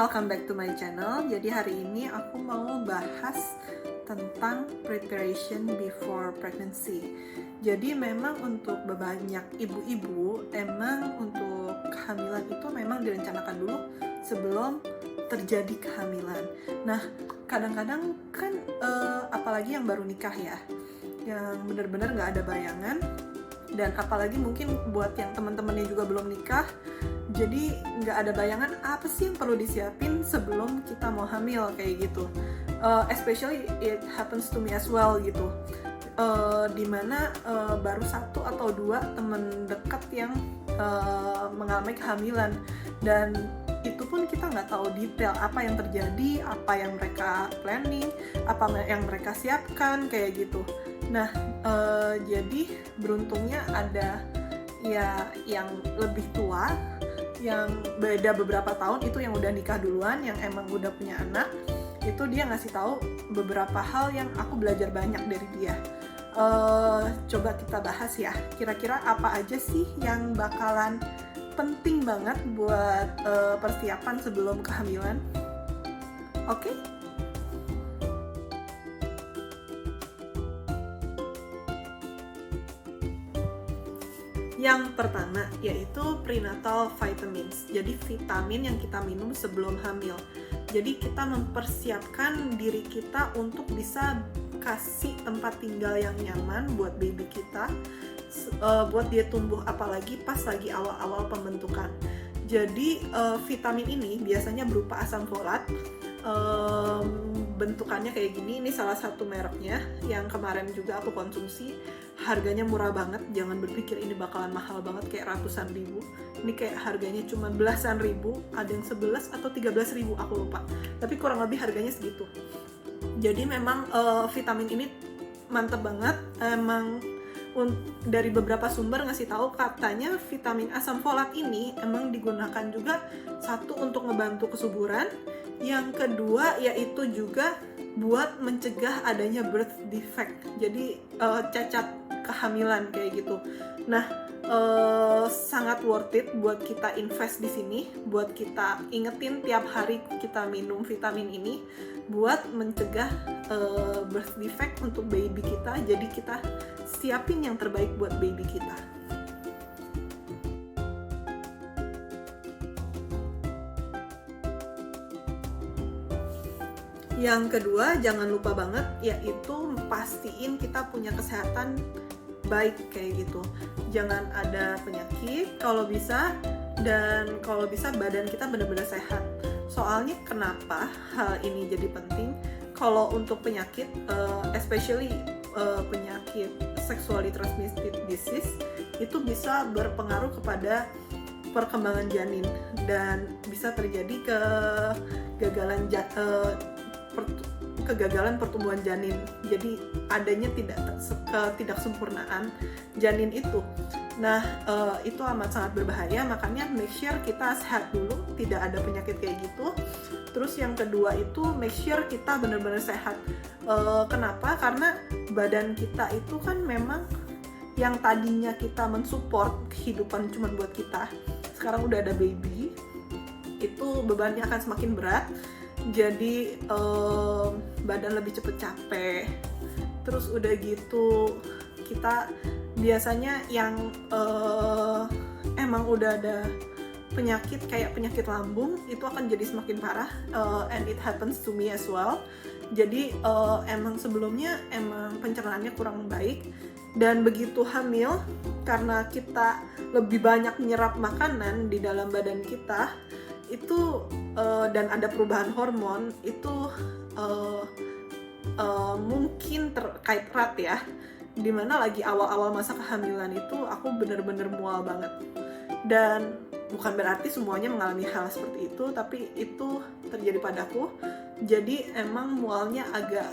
welcome back to my channel. Jadi hari ini aku mau bahas tentang preparation before pregnancy. Jadi memang untuk banyak ibu-ibu, emang untuk kehamilan itu memang direncanakan dulu sebelum terjadi kehamilan. Nah, kadang-kadang kan apalagi yang baru nikah ya, yang benar-benar nggak ada bayangan, dan apalagi mungkin buat yang teman-temannya juga belum nikah, jadi nggak ada bayangan apa sih yang perlu disiapin sebelum kita mau hamil kayak gitu. Especially it happens to me as well gitu. Dimana baru 1 atau 2 teman dekat yang mengalami kehamilan, dan itu pun kita nggak tahu detail apa yang terjadi, apa yang mereka planning, apa yang mereka siapkan kayak gitu. Nah, jadi beruntungnya ada ya yang lebih tua, yang beda beberapa tahun, itu yang udah nikah duluan, yang emang udah punya anak, itu dia ngasih tahu beberapa hal yang aku belajar banyak dari dia. Coba kita bahas ya, kira-kira apa aja sih yang bakalan penting banget buat persiapan sebelum kehamilan. Oke? Yang pertama yaitu prenatal vitamins. Jadi vitamin yang kita minum sebelum hamil. Jadi kita mempersiapkan diri kita untuk bisa kasih tempat tinggal yang nyaman buat baby kita, buat dia tumbuh, apalagi pas lagi awal-awal pembentukan. Jadi vitamin ini biasanya berupa asam folat. Bentukannya kayak gini, ini salah satu mereknya yang kemarin juga aku konsumsi. Harganya murah banget, jangan berpikir ini bakalan mahal banget kayak ratusan ribu. Ini kayak harganya cuma belasan ribu, ada yang 11 atau 13 ribu, aku lupa, tapi kurang lebih harganya segitu. Jadi memang vitamin ini mantep banget. Emang dari beberapa sumber ngasih tahu, katanya vitamin asam folat ini emang digunakan juga, satu untuk ngebantu kesuburan, yang kedua yaitu juga buat mencegah adanya birth defect, jadi cacat kehamilan kayak gitu. Nah, sangat worth it buat kita invest di sini, buat kita ingetin tiap hari kita minum vitamin ini buat mencegah birth defect untuk baby kita. Jadi kita siapin yang terbaik buat baby kita. Yang kedua, jangan lupa banget, yaitu pastiin kita punya kesehatan baik kayak gitu. Jangan ada penyakit kalau bisa, dan kalau bisa badan kita benar-benar sehat. Soalnya kenapa hal ini jadi penting? Kalau untuk penyakit, especially penyakit sexually transmitted disease, itu bisa berpengaruh kepada perkembangan janin dan bisa terjadi kegagalan pertumbuhan janin. Jadi adanya tidak sempurnaan janin itu. Nah, itu amat sangat berbahaya, makanya make sure kita sehat dulu, tidak ada penyakit kayak gitu. Terus yang kedua itu make sure kita benar-benar sehat. Kenapa? Karena badan kita itu kan memang yang tadinya kita mensupport kehidupan cuma buat kita, sekarang udah ada baby, itu bebannya akan semakin berat. Jadi badan lebih cepet capek. Terus udah gitu, kita biasanya yang emang udah ada penyakit kayak penyakit lambung, itu akan jadi semakin parah, and it happens to me as well. Jadi emang sebelumnya emang pencernaannya kurang baik, dan begitu hamil, karena kita lebih banyak menyerap makanan di dalam badan kita itu, dan ada perubahan hormon itu, mungkin terkait erat ya, dimana lagi awal-awal masa kehamilan itu aku bener-bener mual banget. Dan bukan berarti semuanya mengalami hal seperti itu, tapi itu terjadi padaku. Jadi emang mualnya agak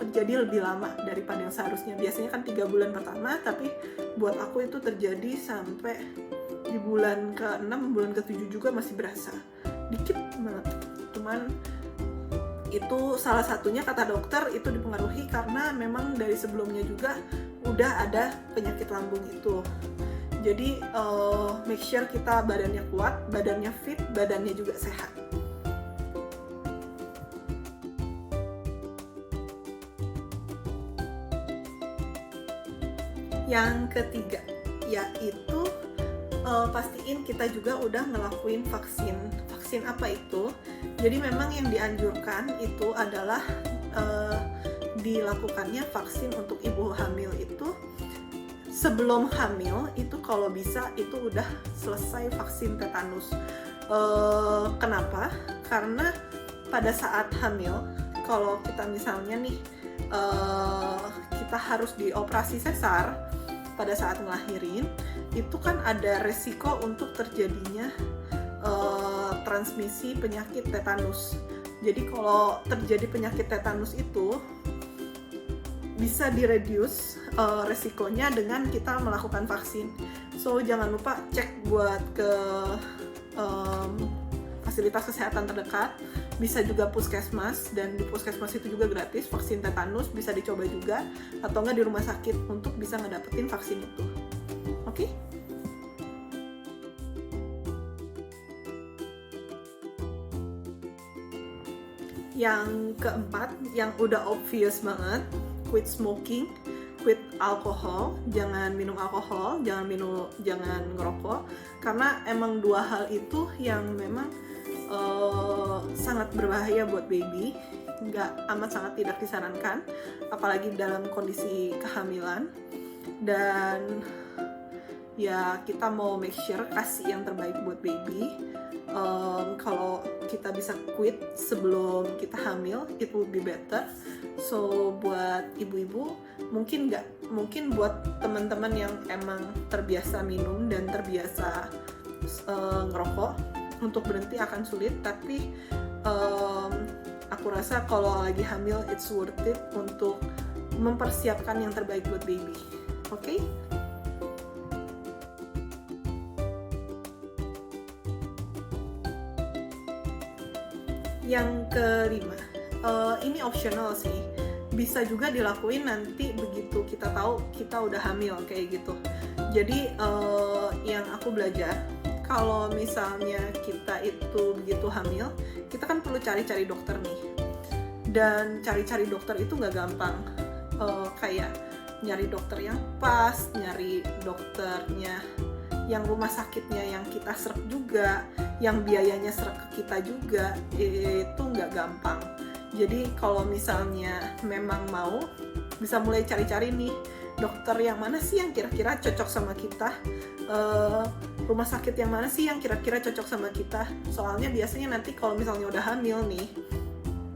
terjadi lebih lama daripada yang seharusnya. Biasanya kan 3 bulan pertama, tapi buat aku itu terjadi sampai di bulan ke-6, bulan ke-7 juga masih berasa dikit banget. Cuman itu salah satunya, kata dokter, itu dipengaruhi karena memang dari sebelumnya juga udah ada penyakit lambung itu. Jadi make sure kita badannya kuat, badannya fit, badannya juga sehat. Yang ketiga yaitu pastiin kita juga udah ngelakuin vaksin. Vaksin apa itu? Jadi memang yang dianjurkan itu adalah dilakukannya vaksin untuk ibu hamil itu sebelum hamil itu kalau bisa itu udah selesai vaksin tetanus. Kenapa? Karena pada saat hamil kalau kita misalnya nih kita harus dioperasi sesar pada saat ngelahirin, itu kan ada resiko untuk terjadinya transmisi penyakit tetanus. Jadi kalau terjadi penyakit tetanus itu bisa direduce resikonya dengan kita melakukan vaksin. So jangan lupa cek buat ke fasilitas kesehatan terdekat, bisa juga puskesmas, dan di puskesmas itu juga gratis vaksin tetanus, bisa dicoba juga, atau enggak di rumah sakit untuk bisa ngedapetin vaksin itu. Oke? Yang keempat, yang udah obvious banget, quit smoking, quit alkohol, jangan minum alkohol, jangan ngerokok, karena emang dua hal itu yang memang sangat berbahaya buat baby, amat sangat tidak disarankan, apalagi dalam kondisi kehamilan. Dan ya kita mau make sure kasih yang terbaik buat baby. Kalau kita bisa quit sebelum kita hamil, it would be better. So buat ibu-ibu, mungkin buat teman-teman yang emang terbiasa minum dan terbiasa ngerokok, untuk berhenti akan sulit, tapi aku rasa kalau lagi hamil it's worth it untuk mempersiapkan yang terbaik buat baby. Oke? Yang kelima, ini optional sih, bisa juga dilakuin nanti begitu kita tahu kita udah hamil kayak gitu. Jadi yang aku belajar, kalau misalnya kita itu begitu hamil, kita kan perlu cari-cari dokter nih. Dan cari-cari dokter itu nggak gampang. Kayak nyari dokter yang pas, nyari dokternya yang rumah sakitnya yang kita serap juga, yang biayanya serap ke kita juga, itu nggak gampang. Jadi kalau misalnya memang mau, bisa mulai cari-cari nih, dokter yang mana sih yang kira-kira cocok sama kita, rumah sakit yang mana sih yang kira-kira cocok sama kita. Soalnya biasanya nanti kalau misalnya udah hamil nih,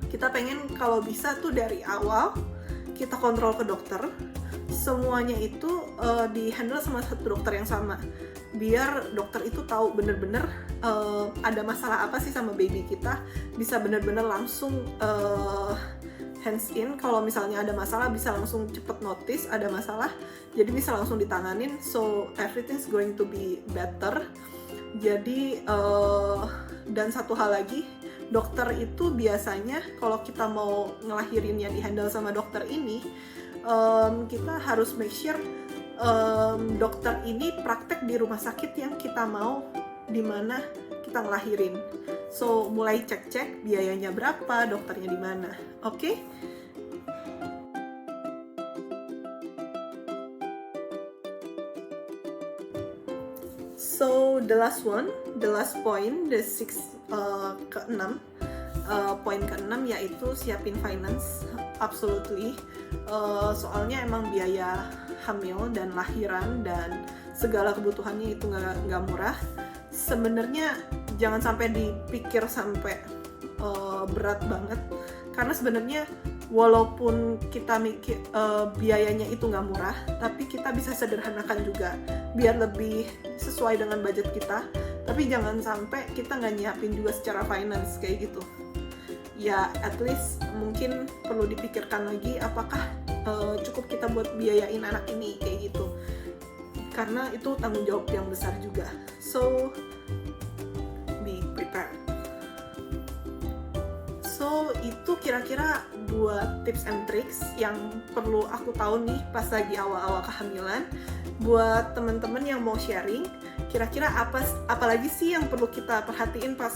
kita pengen kalau bisa tuh dari awal kita kontrol ke dokter, semuanya itu di handle sama satu dokter yang sama, biar dokter itu tahu bener-bener ada masalah apa sih sama baby kita, bisa bener-bener langsung hands in. Kalau misalnya ada masalah bisa langsung cepet notice ada masalah, jadi bisa langsung ditanganin, so everything's going to be better. Jadi dan satu hal lagi, dokter itu biasanya kalau kita mau ngelahirinnya di handle sama dokter ini, kita harus make sure dokter ini praktek di rumah sakit yang kita mau, dimana kita ngelahirin. So mulai cek-cek biayanya berapa, dokternya di mana. Oke? So the last point, poin ke-6 yaitu siapin finance. Absolutely. Soalnya emang biaya hamil dan lahiran dan segala kebutuhannya itu nggak murah. Sebenarnya jangan sampai dipikir sampai berat banget, karena sebenarnya walaupun kita mikir biayanya itu nggak murah, tapi kita bisa sederhanakan juga biar lebih sesuai dengan budget kita. Tapi jangan sampai kita nggak nyiapin juga secara finance kayak gitu. Ya at least mungkin perlu dipikirkan lagi, apakah cukup kita buat biayain anak ini kayak gitu, karena itu tanggung jawab yang besar juga. So be prepared. So itu kira-kira buat tips and tricks yang perlu aku tahu nih pas lagi awal-awal kehamilan. Buat teman-teman yang mau sharing, kira-kira apa lagi sih yang perlu kita perhatiin pas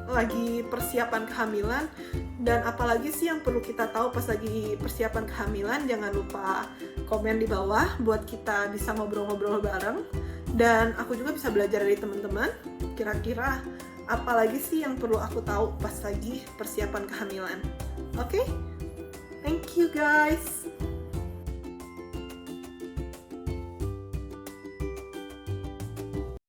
lagi persiapan kehamilan, dan apalagi sih yang perlu kita tahu pas lagi persiapan kehamilan. Jangan lupa komen di bawah buat kita bisa ngobrol-ngobrol bareng, dan aku juga bisa belajar dari teman-teman. Kira-kira apa lagi sih yang perlu aku tahu pas lagi persiapan kehamilan? Oke? Thank you guys.